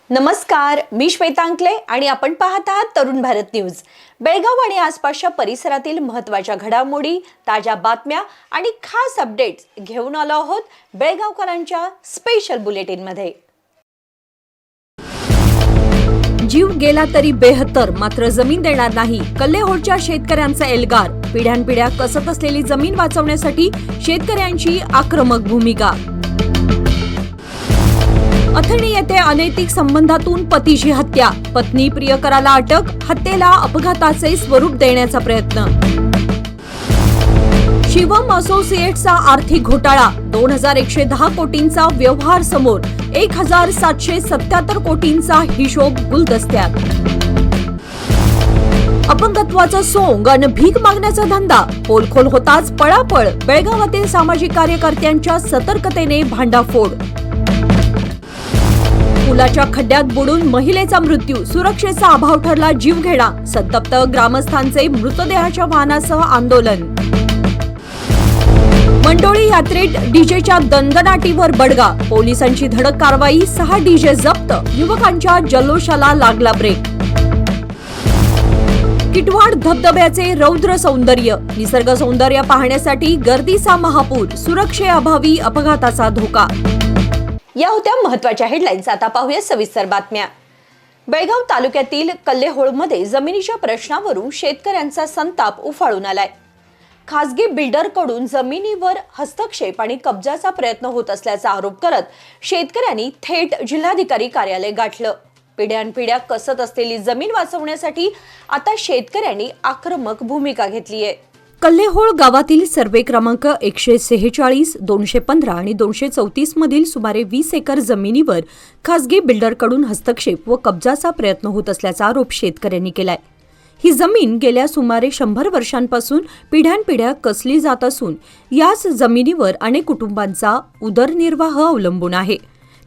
नमस्कार, मी श्वेतांकले आणि आपण पाहत आहात तरुण भारत न्यूज। बेळगाव आणि आसपासच्या परिसरातील महत्त्वाच्या घडामोडी, ताज्या बातम्या आणि खास अपडेट्स घेऊन आलो आहोत बेळगावकरांच्या स्पेशल बुलेटिनमध्ये। जीव गेला तरी बेहत्तर, मात्र जमीन देणार नाही, कल्लेहोळच्या शेतकऱ्यांचा एल्गार। पिढ्यानपिढ्या कसत असलेली जमीन वाचवण्यासाठी शेतकऱ्यांची आक्रमक भूमिका। अथणी येथे अनैतिक संबंधातून पतीची हत्या, पत्नी प्रियकराला अटक, हत्येला अपघाताचे स्वरूप देण्याचा प्रयत्न। शिवम असोसिएट्सचा आर्थिक घोटाळा, 2110 कोटींचा व्यवहार समोर, 1777 कोटींचा हिशोब गुलदस्त्यात। अपंगत्वाचं सोंग आणि भीक मागण्याचा धंदा, पोलखोल होताच पळापळ, बेळगावातील सामाजिक कार्यकर्त्यांच्या सतर्कतेने भांडाफोड। पुलाच्या खड्ड्यात बुडून महिलेचा मृत्यू, सुरक्षेचा अभाव ठरला जीवघेणा, संतप्त ग्रामस्थांचे मृतदेहाच्या वाहनासह आंदोलन। मंडोळी यात्रेत डीजेच्या दणदणाटीवर बडगा, पोलिसांची धडक कारवाई, 6 डीजे जप्त, युवकांच्या जल्लोषाला लागला ब्रेक। किटवाड धबधब्याचे रौद्र सौंदर्य, निसर्ग सौंदर्य पाहण्यासाठी गर्दीचा महापूर, सुरक्षेअभावी अपघाताचा धोका। या होत्या महत्त्वाच्या हेडलाईन्स। आता पाहूया सविस्तर बातम्या। बेळगाव तालुक्यातील कल्लेहोळमध्ये जमिनीच्या प्रश्नावरून शेतकऱ्यांचा संताप उफाळून आलाय। खासगी बिल्डरकडून जमिनीवर हस्तक्षेप आणि कब्जाचा प्रयत्न होत असल्याचा आरोप करत शेतकऱ्यांनी थेट जिल्हाधिकारी कार्यालय गाठलं। पिढ्यानपिढ्या कसत असलेली जमीन वाचवण्यासाठी आता शेतकऱ्यांनी आक्रमक भूमिका घेतली आहे। कल्लेहोळ गावातील सर्वे क्रमांक 146, 215 आणि 234 मधील सुमारे 20 एकर जमिनीवर खासगी बिल्डरकडून हस्तक्षेप व कब्जाचा प्रयत्न होत असल्याचा आरोप शेतकऱ्यांनी केलाय। ही जमीन गेल्या सुमारे 100 वर्षांपासून पिढ्यानपिढ्या कसली जात असून याच जमिनीवर अनेक कुटुंबांचा उदरनिर्वाह अवलंबून आहे।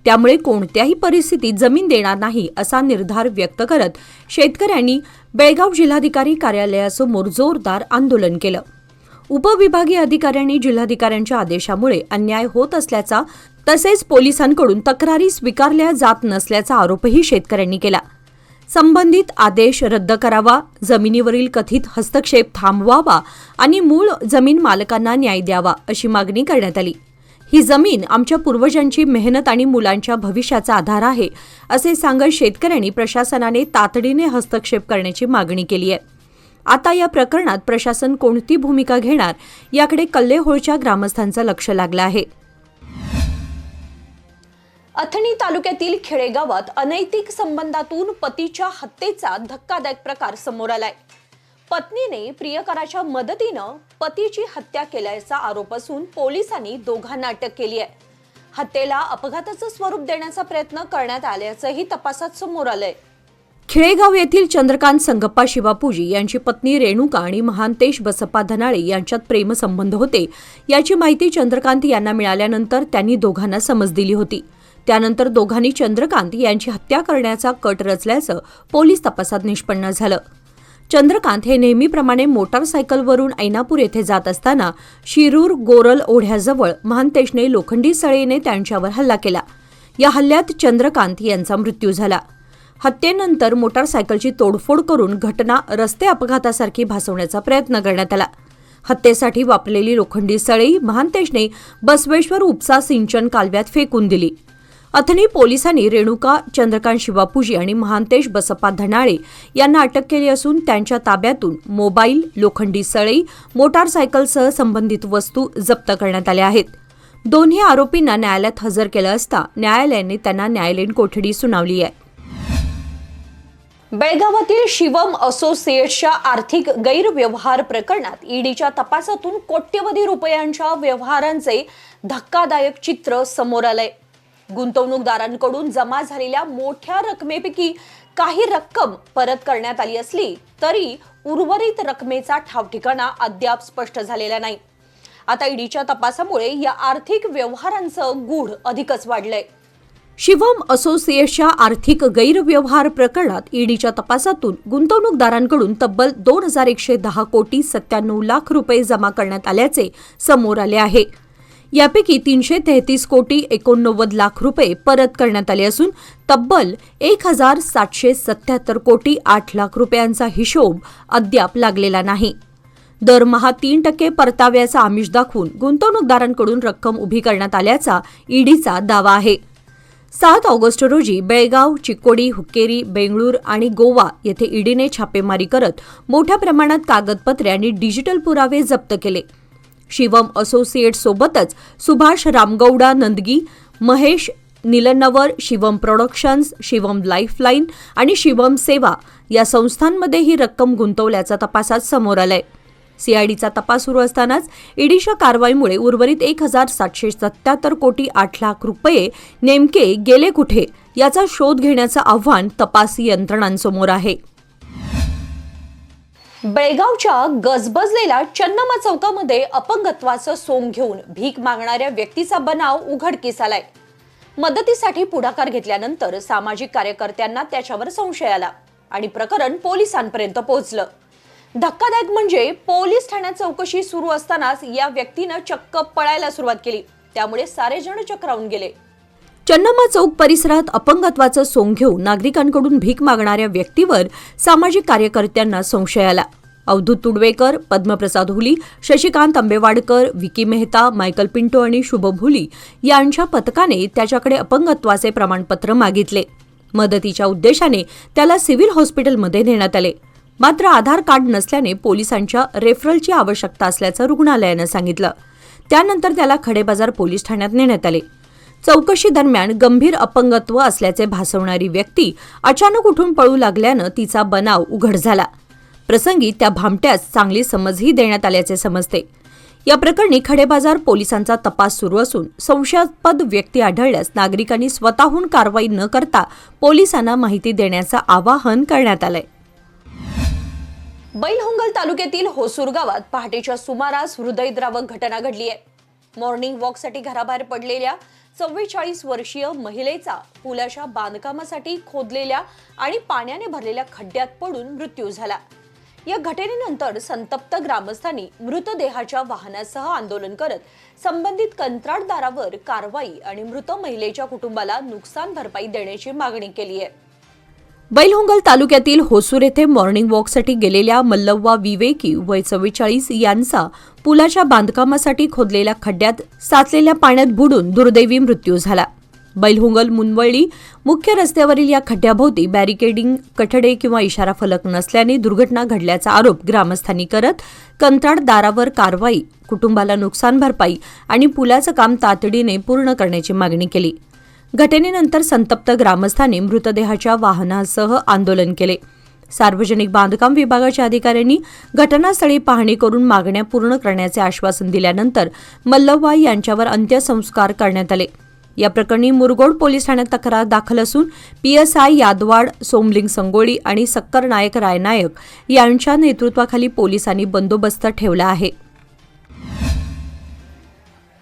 त्यामुळे कोणत्याही परिस्थितीत जमीन देणार नाही असा निर्धार व्यक्त करत शेतकऱ्यांनी बेळगाव जिल्हाधिकारी कार्यालयासमोर जोरदार आंदोलन केलं। उपविभागीय अधिकाऱ्यांनी जिल्हाधिकाऱ्यांच्या आदेशामुळे अन्याय होत असल्याचा तसेच पोलिसांकडून तक्रारी स्वीकारल्या जात नसल्याचा आरोपही शेतकऱ्यांनी केला। संबंधित आदेश रद्द करावा, जमिनीवरील कथित हस्तक्षेप थांबवावा आणि मूळ जमीन मालकांना न्याय द्यावा अशी मागणी करण्यात आली। ही जमीन आमच्या पूर्वजांची मेहनत आणि मुलांच्या भविष्याचा आधार आहे असे सांगत शेतकऱ्यांनी प्रशासनाने तातडीने हस्तक्षेप करण्याची मागणी केली आहे। आता या प्रकरणात प्रशासन कोणती भूमिका घेणार याकडे कल्लेहोळच्या ग्रामस्थांचं लक्ष लागलं आहे। अथणी तालुक्यातील खेडेगावात अनैतिक संबंधातून पतीच्या हत्येचा धक्कादायक प्रकार समोर आलाय। पत्नीने प्रियकराच्या मदतीनं पतीची हत्या केल्याचा आरोप असून पोलिसांनी दोघांना अटक केली आहे। हत्येला अपघाताचं स्वरूप देण्याचा प्रयत्न करण्यात आल्याचंही तपासात समोर आलंय। खेडेगाव येथील चंद्रकांत संगप्पा शिवापूजी यांची पत्नी रेणुका आणि महांतेश बसप्पा धनाळे यांच्यात प्रेमसंबंध होते याची माहिती चंद्रकांत यांना मिळाल्यानंतर त्यांनी दोघांना समज दिली होती। त्यानंतर दोघांनी चंद्रकांत यांची हत्या करण्याचा कट रचल्याचं पोलीस तपासात निष्पन्न झालं। चंद्रकांत हे नेहमीप्रमाणे मोटारसायकलवरून ऐनापूर येथे जात असताना शिरूर गोरल ओढ्याजवळ महांतेशने लोखंडी सळीने त्यांच्यावर हल्ला केला। या हल्ल्यात चंद्रकांत यांचा मृत्यू झाला। हत्येनंतर मोटारसायकलची तोडफोड करून घटना रस्ते अपघातासारखी भासवण्याचा प्रयत्न करण्यात आला। हत्येसाठी वापरलेली लोखंडी सळई महांतेशने बसवेश्वर उपसा सिंचन कालव्यात फेकून दिली। अथणी पोलिसांनी रेणुका, चंद्रकांत शिवापूजी आणि महांतेश बसप्पा धनाळे यांना अटक केली असून त्यांच्या ताब्यातून मोबाईल, लोखंडी सळई, मोटारसायकलसह संबंधित वस्तू जप्त करण्यात आल्या आहेत। दोन्ही आरोपींना न्यायालयात हजर केलं असता न्यायालयाने त्यांना न्यायालयीन कोठडी सुनावली आहे। बेळगावातील शिवम असोसिएट्सच्या आर्थिक गैरव्यवहार प्रकरणात ईडीच्या तपासातून कोट्यवधी रुपयांच्या व्यवहारांचे धक्कादायक चित्र समोर आलंय। गुंतवणूकदारांकडून जमा झालेल्या मोठ्या रकमेपैकी काही रक्कम परत करण्यात आली असली तरी उर्वरित रकमेचा ठावठिकाणा अद्याप स्पष्ट झालेला नाही। आता ईडीच्या तपासामुळे या आर्थिक व्यवहारांचं गूढ अधिकच वाढलंय। शिवम असोसिएट्सच्या आर्थिक गैरव्यवहार प्रकरणात ईडीच्या तपासातून गुंतवणूकदारांकडून तब्बल 2110 कोटी 97 लाख रुपये जमा करण्यात आल्याचे समोर आले आहे। यापैकी 333 कोटी 89 लाख रुपये परत करण्यात आले असून तब्बल 1,777 कोटी 8 लाख रुपयांचा हिशोब अद्याप लागलेला नाही. दरमहा 3% परताव्याचा आमिष दाखवून गुंतवणूकदारांकडून रक्कम उभी करण्यात आल्याचा ईडीचा दावा आहे. 7 ऑगस्ट रोजी बेळगाव, चिक्कोडी, हुक्केरी, बेंगळूर आणि गोवा येथे ईडीने छापेमारी करत मोठ्या प्रमाणात कागदपत्रे आणि डिजिटल पुरावे जप्त केले. शिवम असोसिएट्स सोबतच सुभाष रामगौडा नंदगी, महेश निलनवर, शिवम प्रोडक्शन्स, शिवम लाईफलाईन आणि शिवम सेवा या संस्थांमध्ये ही रक्कम गुंतवल्याचा तपासात समोर आलाय. सीआयडीचा तपास सुरू असतानाच ईडीच्या कारवाईमुळे उर्वरित 1,777 कोटी 8 लाख रुपये नेमके गेले कुठे याचा शोध घेण्याचं आव्हान तपास यंत्रणांसमोर आहे. बेळगावच्या गजबजलेल्या चन्नमा चौकामध्ये अपंगत्वाचं सोंग घेऊन भीक मागणाऱ्या व्यक्तीचा बनाव उघडकीस आलाय. मदतीसाठी पुढाकार घेतल्यानंतर सामाजिक कार्यकर्त्यांना त्याच्यावर संशय आला आणि प्रकरण पोलिसांपर्यंत पोहोचलं. धक्कादायक म्हणजे पोलीस ठाण्यात चौकशी सुरू असतानाच या व्यक्तीनं चक्क पळायला सुरुवात केली. त्यामुळे सारे जण चक्रावून गेले. चन्नमा चौक परिसरात अपंगत्वाचं सोंग घेऊन नागरिकांकडून भीक मागणाऱ्या व्यक्तीवर सामाजिक कार्यकर्त्यांना संशय आला. अवधूत तुडवेकर, पद्मप्रसाद हुली, शशिकांत आंबेवाडकर, विकी मेहता, मायकल पिंटो आणि शुभम हुली यांच्या पथकाने त्याच्याकडे अपंगत्वाचे प्रमाणपत्र मागितले. मदतीच्या उद्देशाने त्याला सिव्हिल हॉस्पिटलमध्ये नेण्यात आले. मात्र आधार कार्ड नसल्याने पोलिसांच्या रेफरलची आवश्यकता असल्याचं रुग्णालयानं सांगितलं. त्यानंतर त्याला खडेबाजार पोलीस ठाण्यात नेण्यात आले. चौकशी दरम्यान गंभीर अपंगत्व असल्याचे भासवणारी व्यक्ती अचानक उठून पळू लागल्यानं तिचा बनाव उघड झाला. प्रसंगी त्या भामट्यास चांगली समजही देण्यात आल्याचे समजते. या प्रकरणी खडेबाजार पोलिसांचा तपास सुरू असून संशयास्पद व्यक्ती आढळल्यास नागरिकांनी स्वतःहून कारवाई न करता पोलिसांना माहिती देण्याचं आवाहन करण्यात आलंय. बैलहोंगल तालुक्यातील होसूर गावात पहाटेच्या सुमारास हृदयद्रावक घटना घडली आहे. मॉर्निंग वॉकसाठी घराबाहेर पडलेल्या 44 वर्षीय महिलेचा पुलाच्या बांधकामासाठी खोदलेल्या आणि पाण्याने भरलेल्या खड्ड्यात पडून मृत्यू झाला. या घटनेनंतर संतप्त ग्रामस्थांनी मृतदेहाच्या वाहनासह आंदोलन करत संबंधित कंत्राटदारावर कारवाई आणि मृत महिलेच्या कुटुंबाला नुकसान भरपाई देण्याची मागणी केली आहे. बैलहोंगल तालुक्यातील होसूर येथे मॉर्निंग वॉकसाठी गेलेल्या मल्लव्वा विवेकी वय 44 यांचा पुलाच्या बांधकामासाठी खोदलेल्या खड्ड्यात साचलेल्या पाण्यात बुडून दुर्दैवी मृत्यू झाला. बैलहोंगल मुनवळी मुख्य रस्त्यावरील या खड्ड्याभोवती बॅरिकेडिंग, कठडे किंवा इशारा फलक नसल्याने दुर्घटना घडल्याचा आरोप ग्रामस्थांनी करत कंत्राटदारावर कारवाई, कुटुंबाला नुकसान भरपाई आणि पुलाचं काम तातडीने पूर्ण करण्याची मागणी केली. घटनेनंतर संतप्त ग्रामस्थांनी मृतदेहाच्या वाहनासह आंदोलन केले. सार्वजनिक बांधकाम विभागाच्या अधिकाऱ्यांनी घटनास्थळी पाहणी करून मागण्या पूर्ण करण्याचे आश्वासन दिल्यानंतर मल्लव्वा यांच्यावर अंत्यसंस्कार करण्यात आले. या प्रकरणी मुरगोड पोलीस ठाण्यात तक्रार दाखल असून PSI यादवाड, सोमलिंग संगोळी आणि सक्कर नायक रायनायक यांच्या नेतृत्वाखाली पोलिसांनी बंदोबस्त ठेवला आहे.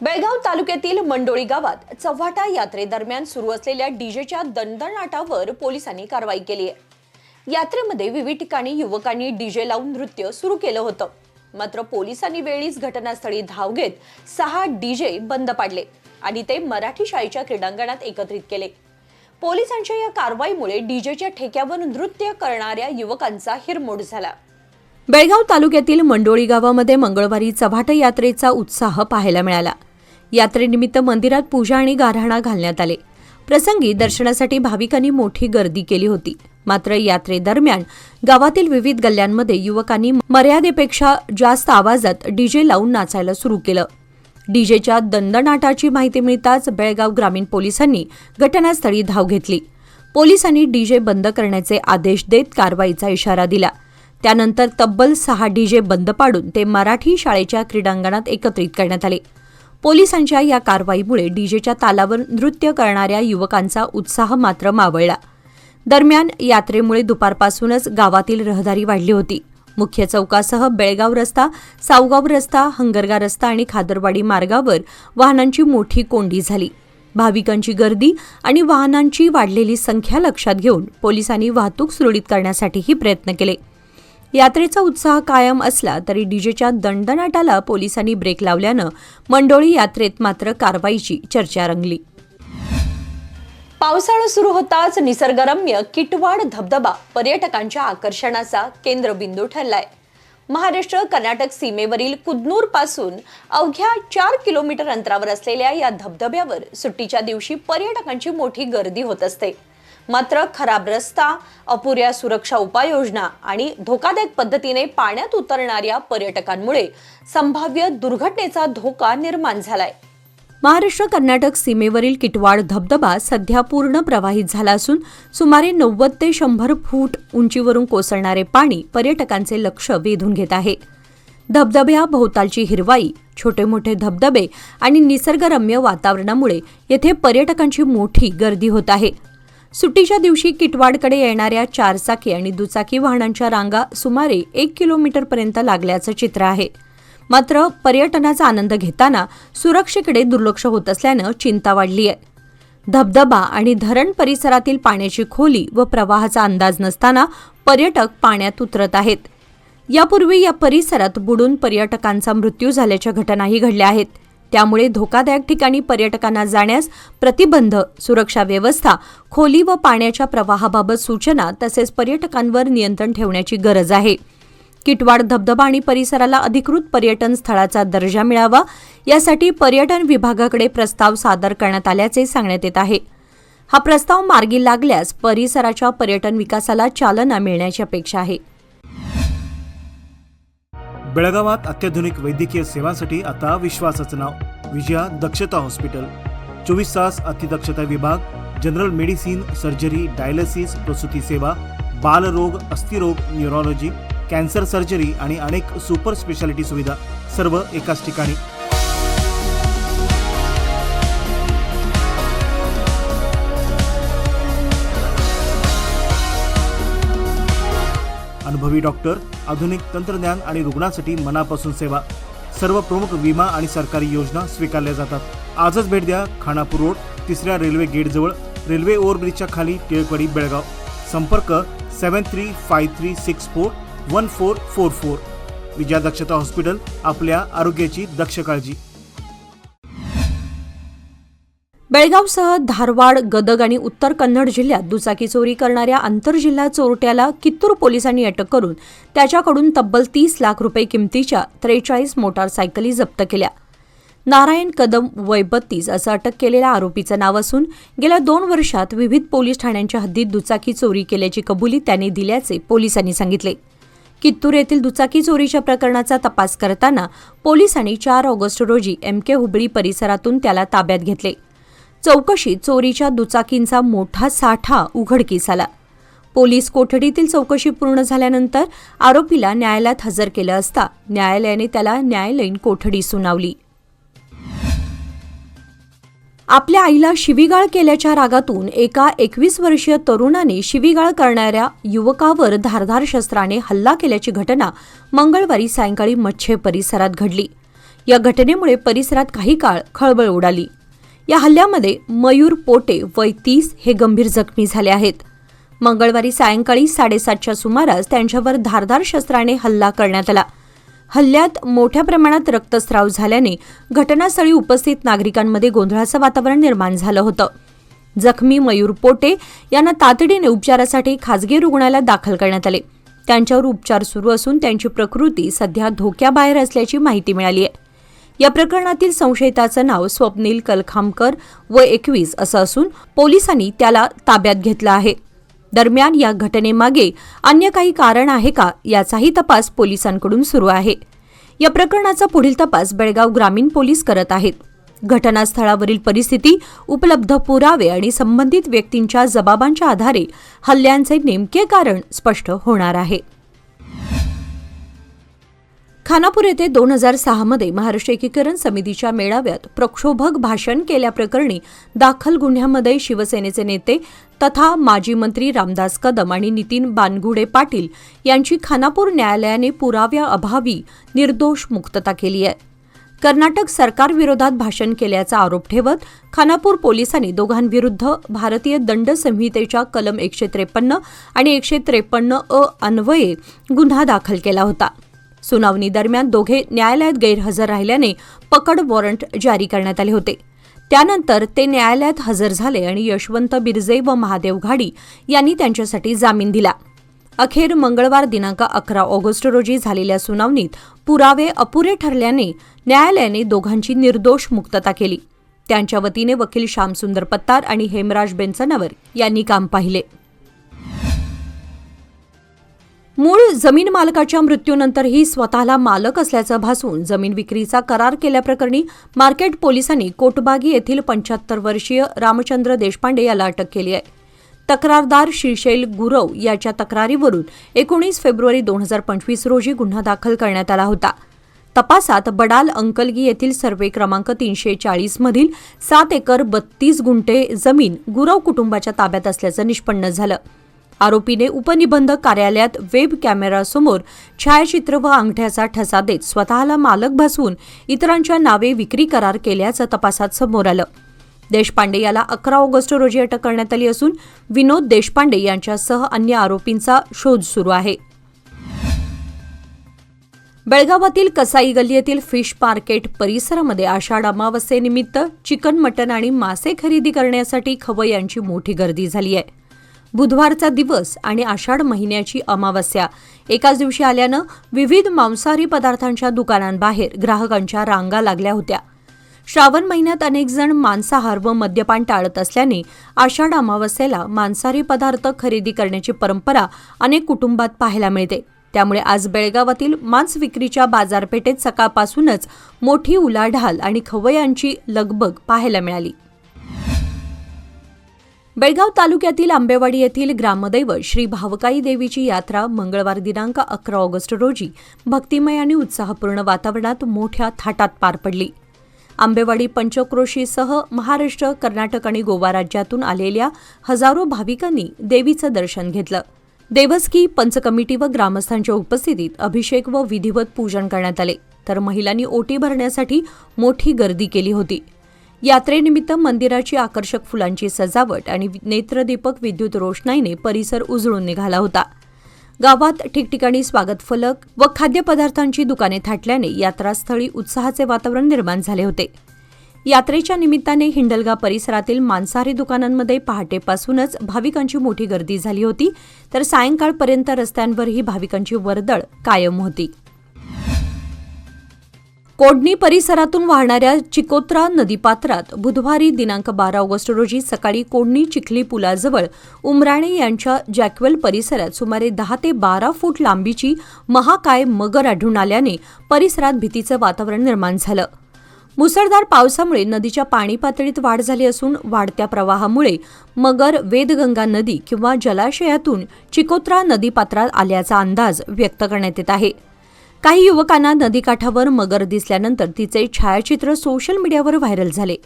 बेळगाव तालुक्यातील मंडोळी गावात चव्हाटा यात्रेदरम्यान सुरू असलेल्या डीजेच्या दणदणाटावर पोलिसांनी कारवाई केली आहे. यात्रेमध्ये विविध ठिकाणी युवकांनी डीजे लावून नृत्य सुरू केलं होतं. मात्र पोलिसांनी वेळीच घटनास्थळी धाव घेत 6 डीजे बंद पाडले आणि ते मराठी शाळेच्या क्रीडांगणात एकत्रित केले. पोलिसांच्या या कारवाईमुळे डीजेच्या ठेक्यावर नृत्य करणाऱ्या युवकांचा हिरमोड झाला. बेळगाव तालुक्यातील मंडोळी गावामध्ये मंगळवारी चव्हाट यात्रेचा उत्साह पाहायला मिळाला. यात्रेनिमित्त मंदिरात पूजा आणि गाऱ्हाणा घालण्यात आले. प्रसंगी दर्शनासाठी भाविकांनी मोठी गर्दी केली होती. मात्र यात्रेदरम्यान गावातील विविध गल्ल्यांमध्ये युवकांनी मर्यादेपेक्षा जास्त आवाजात डीजे लावून नाचायला सुरू केलं. डीजेच्या दणदणाटाची माहिती मिळताच बेळगाव ग्रामीण पोलिसांनी घटनास्थळी धाव घेतली. पोलिसांनी डीजे बंद करण्याचे आदेश देत कारवाईचा इशारा दिला. त्यानंतर तब्बल 6 डीजे बंद पाडून ते मराठी शाळेच्या क्रीडांगणात एकत्रित करण्यात आले. पोलिसांच्या या कारवाईमुळे डीजेच्या तालावर नृत्य करणाऱ्या युवकांचा उत्साह मात्र मावळला. दरम्यान यात्रेमुळे दुपारपासूनच गावातील रहदारी वाढली होती. मुख्य चौकासह बेळगाव रस्ता, सावगाव रस्ता, हंगरगा रस्ता आणि खादरवाडी मार्गावर वाहनांची मोठी कोंडी झाली. भाविकांची गर्दी आणि वाहनांची वाढलेली संख्या लक्षात घेऊन पोलिसांनी वाहतूक सुरळीत करण्यासाठीही प्रयत्न केले. यात्रेचा उत्साह कायम असला तरी डीजेच्या दणदणाटाला पोलिसांनी ब्रेक लावल्यानं मंडोळी यात्रेत मात्र कारवाईची चर्चा रंगली. पावसाळा सुरू होताच निसर्गरम्य किटवाड धबधबा पर्यटकांच्या आकर्षणाचा केंद्रबिंदू ठरलाय. महाराष्ट्र कर्नाटक सीमेवरील कुदनूर पासून अवघ्या 4 किलोमीटर अंतरावर असलेल्या या धबधब्यावर सुट्टीच्या दिवशी पर्यटकांची मोठी गर्दी होत असते. मात्र खराब रस्ता, अपुऱ्या सुरक्षा उपाययोजना आणि धोकादायक पद्धतीने पाण्यात उतरणाऱ्या पर्यटकांमुळे संभाव्य दुर्घटनेचा धोका निर्माण झालाय. महाराष्ट्र कर्नाटक सीमेवरील किटवाड धबधबा सध्या पूर्ण प्रवाहित झाला असून सुमारे 90 ते 100 फूट उंचीवरून कोसळणारे पाणी पर्यटकांचे लक्ष वेधून घेत आहे. धबधब्याभोवतालची हिरवाई, छोटे मोठे धबधबे आणि निसर्गरम्य वातावरणामुळे येथे पर्यटकांची मोठी गर्दी होत आहे. सुट्टीच्या दिवशी किटवाडकडे येणाऱ्या 4 चाकी आणि दुचाकी वाहनांच्या रांगा सुमारे 1 किलोमीटरपर्यंत लागल्याचं चित्र आहे. मात्र पर्यटनाचा आनंद घेताना सुरक्षेकडे दुर्लक्ष होत असल्यानं चिंता वाढली आहे. धबधबा आणि धरण परिसरातील पाण्याची खोली व प्रवाहाचा अंदाज नसताना पर्यटक पाण्यात उतरत आहेत. यापूर्वी या परिसरात बुडून पर्यटकांचा मृत्यू झाल्याच्या घटनाही घडल्या आहेत. त्यामुळे धोकादायक ठिकाणी पर्यटकांना जाण्यास प्रतिबंध, सुरक्षा व्यवस्था, खोली व पाण्याच्या प्रवाहाबाबत सूचना तसेच पर्यटकांवर नियंत्रण ठेवण्याची गरज आहे. किटवाड धबधबा आणि परिसराला अधिकृत पर्यटन स्थळाचा दर्जा मिळावा यासाठी पर्यटन विभागाकडे प्रस्ताव सादर करण्यात आल्याचे सांगण्यात येत आहे. हा प्रस्ताव मार्गी लागल्यास परिसराच्या पर्यटन विकासाला चालना मिळण्याची अपेक्षा आहे. बेळगावात अत्याधुनिक वैद्यकीय सेवांसाठी आता विश्वासाचं नाव विजया दक्षता हॉस्पिटल. 24 तास अतिदक्षता विभाग, जनरल मेडिसिन, सर्जरी, डायलिसिस, प्रसूती सेवा, बालरोग, अस्थिरोग, न्यूरोलॉजी, कॅन्सर सर्जरी आणि अनेक सुपर स्पेशालिटी सुविधा सर्व एकाच ठिकाणी. अनुभवी डॉक्टर, आधुनिक तंत्रज्ञान आणि रुग्णांसाठी मनापासून सेवा. सर्व प्रमुख विमा आणि सरकारी योजना स्वीकारल्या जातात. आजच भेट द्या. खानापूर रोड, 3ऱ्या रेल्वे गेट जवळ, रेल्वे ओव्हरब्रिजच्या खाली, टिळकवाडी, बेळगाव. संपर्क 7353641444. विजया दक्षता हॉस्पिटल, आपल्या आरोग्याची दक्ष काळजी. बेळगावसह धारवाड, गदग आणि उत्तर कन्नड जिल्ह्यात दुचाकी चोरी करणाऱ्या आंतरजिल्हा चोरट्याला कित्तूर पोलिसांनी अटक करून त्याच्याकडून तब्बल 30 लाख रुपये किमतीच्या 43 मोटारसायकली जप्त केल्या. नारायण कदम वय 32 असं अटक केलेल्या आरोपीचं नाव असून गेल्या 2 वर्षात विविध पोलीस ठाण्यांच्या हद्दीत दुचाकी चोरी केल्याची कबुली त्याने दिल्याचे पोलिसांनी सांगितले. कित्तूर येथील दुचाकी चोरीच्या प्रकरणाचा तपास करताना पोलिसांनी 4 ऑगस्ट रोजी MK हुबळी परिसरातून त्याला ताब्यात घेतले. चौकशीत चोरीच्या दुचाकींचा मोठा साठा उघडकीस आला. पोलीस कोठडीतील चौकशी पूर्ण झाल्यानंतर आरोपीला न्यायालयात हजर केलं असता न्यायालयाने त्याला न्यायालयीन कोठडी सुनावली. आपल्या आईला शिवीगाळ केल्याच्या रागातून एका 21 वर्षीय तरुणाने शिवीगाळ करणाऱ्या युवकावर धारदार शस्त्राने हल्ला केल्याची घटना मंगळवारी सायंकाळी मच्छे परिसरात घडली. या घटनेमुळे परिसरात काही काळ खळबळ उडाली. या हल्ल्यामध्ये मयूर पोटे वय 30 हे गंभीर जखमी झाले आहेत. मंगळवारी सायंकाळी 7:30च्या सुमारास त्यांच्यावर धारदार शस्त्राने हल्ला करण्यात आला. हल्ल्यात मोठ्या प्रमाणात रक्तस्राव झाल्याने घटनास्थळी उपस्थित नागरिकांमध्ये गोंधळाचं वातावरण निर्माण झालं होतं. जखमी मयूर पोटे यांना तातडीने उपचारासाठी खासगी रुग्णालयात दाखल करण्यात आले. त्यांच्यावर उपचार सुरू असून त्यांची प्रकृती सध्या धोक्याबाहेर असल्याची माहिती मिळाली आहे. या प्रकरणातील संशयिताचं नाव स्वप्नील कलखामकर वय 21 असं असून पोलिसांनी त्याला ताब्यात घेतलं आहे. दरम्यान या घटनेमागे अन्य काही कारण आहे का याचाही तपास पोलिसांकडून सुरू आहे. या प्रकरणाचा पुढील तपास बेळगाव ग्रामीण पोलीस करत आहेत. घटनास्थळावरील परिस्थिती, उपलब्ध पुरावे आणि संबंधित व्यक्तींच्या जबाबांच्या आधारे हल्ल्यांचे नेमके कारण स्पष्ट होणार आहे. खानापूर येथे 2006 मध्ये महाराष्ट्र एकीकरण समितीच्या मेळाव्यात प्रक्षोभक भाषण केल्याप्रकरणी दाखल गुन्ह्यामध्ये शिवसेनेचे नेते तथा माजी मंत्री रामदास कदम आणि नितीन बानगुडे पाटील यांची खानापूर न्यायालयाने पुराव्याअभावी निर्दोष मुक्तता केली आहे. कर्नाटक सरकारविरोधात भाषण केल्याचा आरोप ठेवत खानापूर पोलिसांनी दोघांविरुद्ध भारतीय दंड संहितेच्या कलम 153 आणि 153 अन्वये गुन्हा दाखल केला होता. सुनावणी दरम्यान दोघे न्यायालयात गैरहजर राहिल्याने पकड वॉरंट जारी करण्यात आले होते. त्यानंतर ते न्यायालयात हजर झाले आणि यशवंत बिरजे व महादेव घाडी यांनी त्यांच्यासाठी जामीन दिला. अखेर मंगळवार दिनांक 11 ऑगस्ट रोजी झालेल्या सुनावणीत पुरावे अपुरे ठरल्याने न्यायालयाने दोघांची निर्दोष मुक्तता केली. त्यांच्या वतीने वकील श्यामसुंदर पत्तार आणि हेमराज बेन्सनावर यांनी काम पाहिले. मूळ जमीन मालकाच्या मृत्यूनंतरही स्वतःला मालक असल्याचं भासून जमीन विक्रीचा करार केल्याप्रकरणी मार्केट पोलिसांनी कोटबागी येथील 75 वर्षीय रामचंद्र देशपांडे याला अटक केली आहे. तक्रारदार श्रीशैल गुरव याच्या तक्रारीवरून 19 फेब्रुवारी 2025 रोजी गुन्हा दाखल करण्यात आला होता. तपासात बडाल अंकलगी येथील सर्वे क्रमांक 340 मधील 7 एकर 32 गुंठे जमीन गुरव कुटुंबाच्या ताब्यात असल्याचं निष्पन्न झालं. आरोपीने उपनिबंधक कार्यालयात वेब कॅमेरासमोर छायाचित्र व अंगठ्याचा ठसा देत स्वतःला मालक भासवून इतरांच्या नावे विक्री करार केल्याचं तपासात समोर आलं. देशपांडे याला 11 ऑगस्ट रोजी अटक करण्यात आली असून विनोद देशपांडे यांच्यासह अन्य आरोपींचा शोध सुरू आहे. बेळगावातील कसाई गल्ली येथील फिश मार्केट परिसरामध्ये आषाढ अमावस्येनिमित्त चिकन, मटण आणि मासे खरेदी करण्यासाठी खवय्यांची मोठी गर्दी झाली आहे. बुधवारचा दिवस आणि आषाढ महिन्याची अमावस्या एकाच दिवशी आल्यानं विविध मांसाहारी पदार्थांच्या दुकानांबाहेर ग्राहकांच्या रांगा लागल्या होत्या. श्रावण महिन्यात अनेक जण मांसाहार व मद्यपान टाळत असल्याने आषाढ अमावस्येला मांसाहारी पदार्थ खरेदी करण्याची परंपरा अनेक कुटुंबात पाहायला मिळते. त्यामुळे आज बेळगावातील मांस विक्रीच्या बाजारपेठेत सकाळपासूनच मोठी उलाढाल आणि खवय्यांची लगबग पाहायला मिळाली. बेळगाव तालुक्यातील आंबेवाडी येथील ग्रामदैवत श्री भावकाई देवीची यात्रा मंगळवार दिनांक 11 ऑगस्ट रोजी भक्तिमय आणि उत्साहपूर्ण वातावरणात मोठ्या थाटात पार पडली. आंबेवाडी पंचक्रोशीसह महाराष्ट्र, कर्नाटक आणि गोवा राज्यातून आलेल्या हजारो भाविकांनी देवीचं दर्शन घेतलं. देवस्की, पंच कमिटी व ग्रामस्थांच्या उपस्थितीत अभिषेक व विधिवत पूजन करण्यात आले. तर महिलांनी ओटी भरण्यासाठी मोठी गर्दी केली होती. यात्रेनिमित्त मंदिराची आकर्षक फुलांची सजावट आणि नेत्रदीपक विद्युत रोषणाईने परिसर उजळून निघाला होता. गावात ठिकठिकाणी स्वागत फलक व खाद्यपदार्थांची दुकाने थाटल्याने यात्रास्थळी उत्साहाचे वातावरण निर्माण झाले होते. यात्रेच्या निमित्ताने हिंडलगा परिसरातील मांसाहारी दुकानांमध्ये पहाटेपासूनच भाविकांची मोठी गर्दी झाली होती. तर सायंकाळपर्यंत रस्त्यांवरही भाविकांची वर्दळ कायम होती. कोडणी परिसरातून वाहणाऱ्या चिकोत्रा नदीपात्रात बुधवारी दिनांक 12 ऑगस्ट रोजी सकाळी कोडणी चिखली पुलाजवळ उमराणे यांच्या जॅक्वेल परिसरात सुमारे 10 ते 12 फूट लांबीची महाकाय मगर आढळून आल्याने परिसरात भीतीचं वातावरण निर्माण झालं. मुसळधार पावसामुळे नदीच्या पाणी पातळीत वाढ झाली असून वाढत्या प्रवाहामुळे मगर वेदगंगा नदी किंवा जलाशयातून चिकोत्रा नदीपात्रात आल्याचा अंदाज व्यक्त करण्यात येत आहे. काही युवकांना नदीकाठावर मगर दिसल्यानंतर तिचे छायाचित्र सोशल मीडियावर व्हायरल झाले.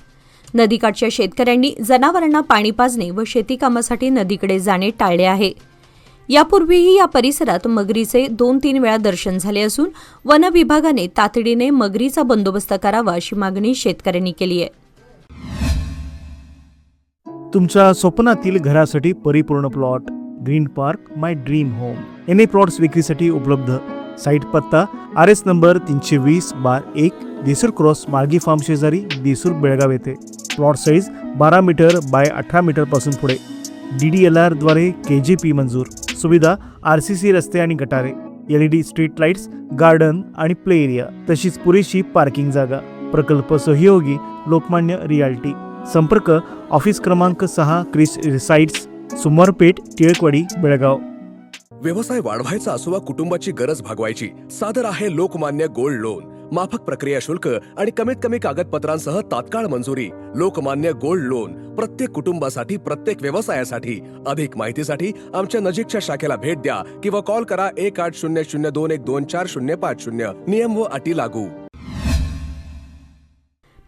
नदीकाठच्या शेतकऱ्यांनी जनावरांना पाणी पाजणे व शेती कामासाठी नदीकडे जाणे टाळले आहे. यापूर्वीही या परिसरात मगरीचे 2-3 वेळा दर्शन झाले असून वन विभागाने तातडीने मगरीचा बंदोबस्त करावा अशी मागणी शेतकऱ्यांनी केली आहे. तुमच्या स्वप्नातील घरासाठी परिपूर्ण plot green park my dream home. NA plots विक्रीसाठी उपलब्ध. साईट पत्ता RS नंबर 320/1 देसूर क्रॉस मार्गी फार्म शेजारी देसूर बेळगाव येथे. Plot size 12 metre by 18 metre पासून पुढे. DDLR द्वारे KJP मंजूर. सुविधा RCC रस्ते आणि गटारे, LED स्ट्रीट लाईट्स, गार्डन आणि प्ले एरिया, तशीच पुरेशी पार्किंग जागा. प्रकल्प सहयोगी लोकमान्य रियाल्टी. संपर्क ऑफिस क्रमांक 6 क्रिस रिसाइड्स, सुमारपेठ, टिळकवाडी, बेळगाव. व्यवसाय वाढवायचा असो वा कुटुंबाची गरज भागवायची, सादर आहे लोकमान्य गोल्ड लोन. माफक प्रक्रिया शुल्क आणि कमीत कमी कागदपत्रांसह तात्काळ मंजुरी. लोकमान्य गोल्ड लोन प्रत्येक कुटुंबासाठी, प्रत्येक व्यवसायासाठी. अधिक माहितीसाठी आमच्या नजीकच्या शाखेला भेट द्या किंवा कॉल करा 1800212405. नियम व अटी लागू.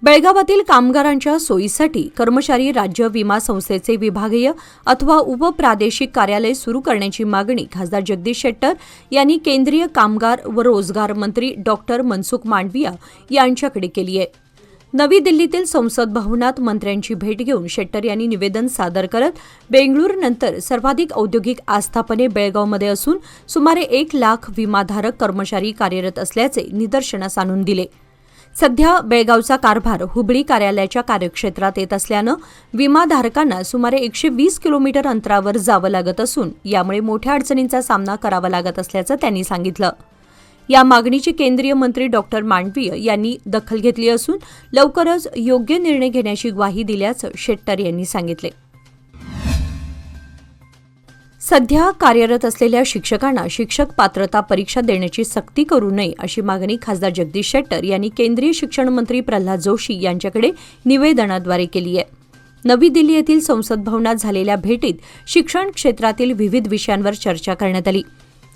बेळगावातील कामगारांच्या सोयीसाठी कर्मचारी राज्य विमा संस्थेचे विभागीय अथवा उपप्रादेशिक कार्यालय सुरू करण्याची मागणी खासदार जगदीश शेट्टर यांनी केंद्रीय कामगार व रोजगार मंत्री डॉक्टर मनसुख मांडविया यांच्याकडे केली आहे. नवी दिल्लीतील संसद भवनात मंत्र्यांची भेट घेऊन शेट्टर यांनी निवेदन सादर करत बेंगळुरूनंतर सर्वाधिक औद्योगिक आस्थापने बेळगावमध्ये असून सुमारे 1 लाख विमाधारक कर्मचारी कार्यरत असल्याचे निदर्शनास आणून दिले. सध्या बेळगावचा कारभार हुबळी कार्यालयाच्या कार्यक्षेत्रात येत असल्यानं विमाधारकांना सुमारे 120 किलोमीटर अंतरावर जावं लागत असून यामुळे मोठ्या अडचणींचा सामना करावा लागत असल्याचं त्यांनी सांगितलं. या मागणीची केंद्रीय मंत्री डॉक्टर मांडवीय यांनी दखल घेतली असून लवकरच योग्य निर्णय घेण्याची ग्वाही दिल्याचं शेट्टर यांनी सांगितले. सध्या कार्यरत असलेल्या शिक्षकांना शिक्षक पात्रता परीक्षा देण्याची सक्ती करू नये अशी मागणी खासदार जगदीश शेट्टर यांनी केंद्रीय शिक्षण मंत्री प्रल्हाद जोशी यांच्याकडे निवेदनाद्वारे केली आहे. नवी दिल्ली येथील संसद भवनात झालेल्या भेटीत शिक्षण क्षेत्रातील विविध विषयांवर चर्चा करण्यात आली.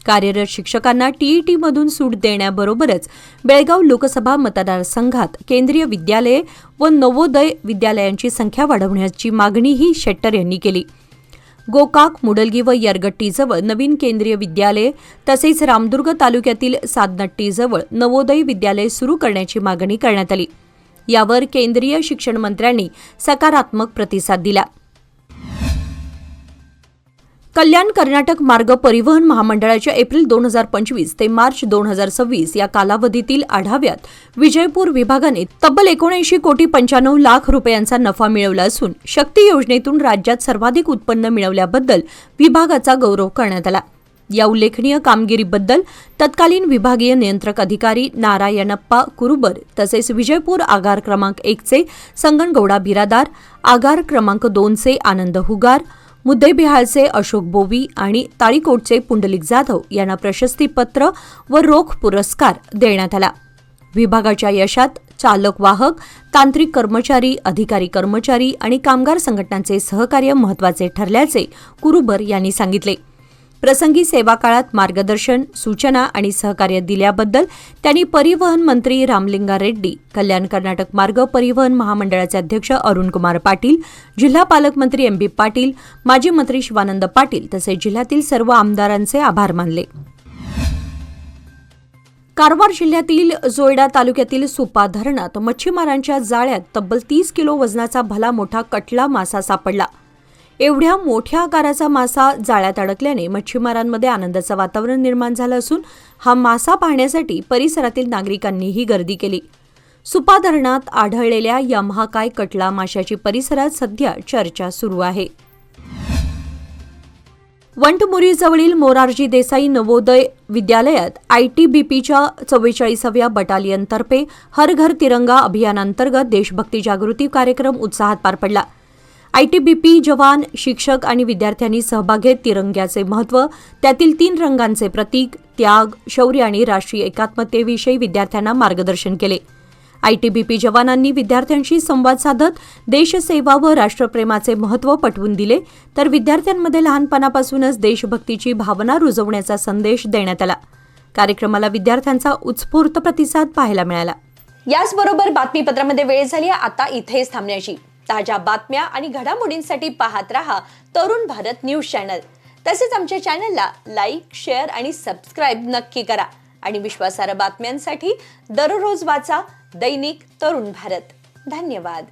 कार्यरत शिक्षकांना टीईटीमधून सूट देण्याबरोबरच बेळगाव लोकसभा मतदारसंघात केंद्रीय विद्यालये व नवोदय विद्यालयांची संख्या वाढवण्याची मागणीही शेट्टर यांनी केली. गोकाक, मुडलगी व यरगट्टीजवळ नवीन केंद्रीय विद्यालये तसेच रामदुर्ग तालुक्यातील सादनट्टीजवळ नवोदय विद्यालय सुरू करण्याची मागणी करण्यात आली. यावर केंद्रीय शिक्षण मंत्र्यांनी सकारात्मक प्रतिसाद दिला. कल्याण कर्नाटक मार्ग परिवहन महामंडळाच्या एप्रिल 2025 ते मार्च 2026 या कालावधीतील आढाव्यात विजयपूर विभागाने तब्बल 79 कोटी 95 लाख रुपयांचा नफा मिळवला असून शक्ती योजनेतून राज्यात सर्वाधिक उत्पन्न मिळवल्याबद्दल विभागाचा गौरव करण्यात आला. या उल्लेखनीय कामगिरीबद्दल तत्कालीन विभागीय नियंत्रक अधिकारी नारायणप्पा कुरुबर तसेच विजयपूर आगार क्रमांक 1 चे संगनगौडा बिरादार, आगार क्रमांक 2 चे आनंद हुगार, मुद्देबिहाळचे अशोक बोवी आणि ताळीकोटचे पुंडलिक जाधव यांना प्रशस्तीपत्र व रोख पुरस्कार देण्यात आला. विभागाच्या यशात चालक वाहक, तांत्रिक कर्मचारी, अधिकारी कर्मचारी आणि कामगार संघटनांचे सहकार्य महत्त्वाचे ठरल्याचे कुरुबर यांनी सांगितले. प्रसंगी सेवा काळात मार्गदर्शन, सूचना आणि सहकार्य दिल्याबद्दल त्यांनी परिवहन मंत्री रामलिंगा रेड्डी, कल्याण कर्नाटक मार्ग परिवहन महामंडळाचे अध्यक्ष अरुण कुमार पाटील, जिल्हा पालकमंत्री एम.बी. पाटील, माजी मंत्री शिवानंद पाटील तसेच जिल्ह्यातील सर्व आमदारांचे आभार मानले. कारवार जिल्ह्यातील जोयडा तालुक्यातील सुपा धरणात मच्छीमारांच्या जाळ्यात तब्बल 30 किलो वजनाचा भला मोठा कटला मासा सापडला. एवढ्या मोठ्या आकाराचा मासा जाळ्यात अडकल्याने मच्छीमारांमध्ये आनंदाचं वातावरण निर्माण झालं असून हा मासा पाहण्यासाठी परिसरातील नागरिकांनीही गर्दी केली. सुपा धरणात आढळलेल्या या महाकाय कटला माशाची परिसरात सध्या चर्चा सुरू आहे. वंटमुरीजवळील मोरारजी देसाई नवोदय विद्यालयात ITBPच्या 44व्या बटालियनतर्फे हर घर तिरंगा अभियानांतर्गत देशभक्ती जागृती कार्यक्रम उत्साहात पार पडला. ITBP जवान, शिक्षक आणि विद्यार्थ्यांनी सहभाग घेत तिरंग्याचे महत्त्व, त्यातील 3 रंगांचे प्रतीक, त्याग, शौर्य आणि राष्ट्रीय एकात्मतेविषयी विद्यार्थ्यांना मार्गदर्शन केले. ITBP जवानांनी विद्यार्थ्यांशी संवाद साधत देशसेवा व राष्ट्रप्रेमाचे महत्त्व पटवून दिले, तर विद्यार्थ्यांमध्ये लहानपणापासूनच देशभक्तीची भावना रुजवण्याचा संदेश देण्यात आला. कार्यक्रमाला विद्यार्थ्यांचा उत्स्फूर्त प्रतिसाद पाहायला मिळाला. याचबरोबर बातमीपत्रामध्ये वेळ झाली आता इथेच थांबण्याची. ताज्या बातम्या आणि घडामोडींसाठी पाहत रहा तरुण भारत न्यूज चॅनल. तसेच आमच्या चॅनलला लाईक, शेअर आणि सबस्क्राईब नक्की करा आणि विश्वासार्ह बातम्यांसाठी दररोज वाचा दैनिक तरुण भारत. धन्यवाद.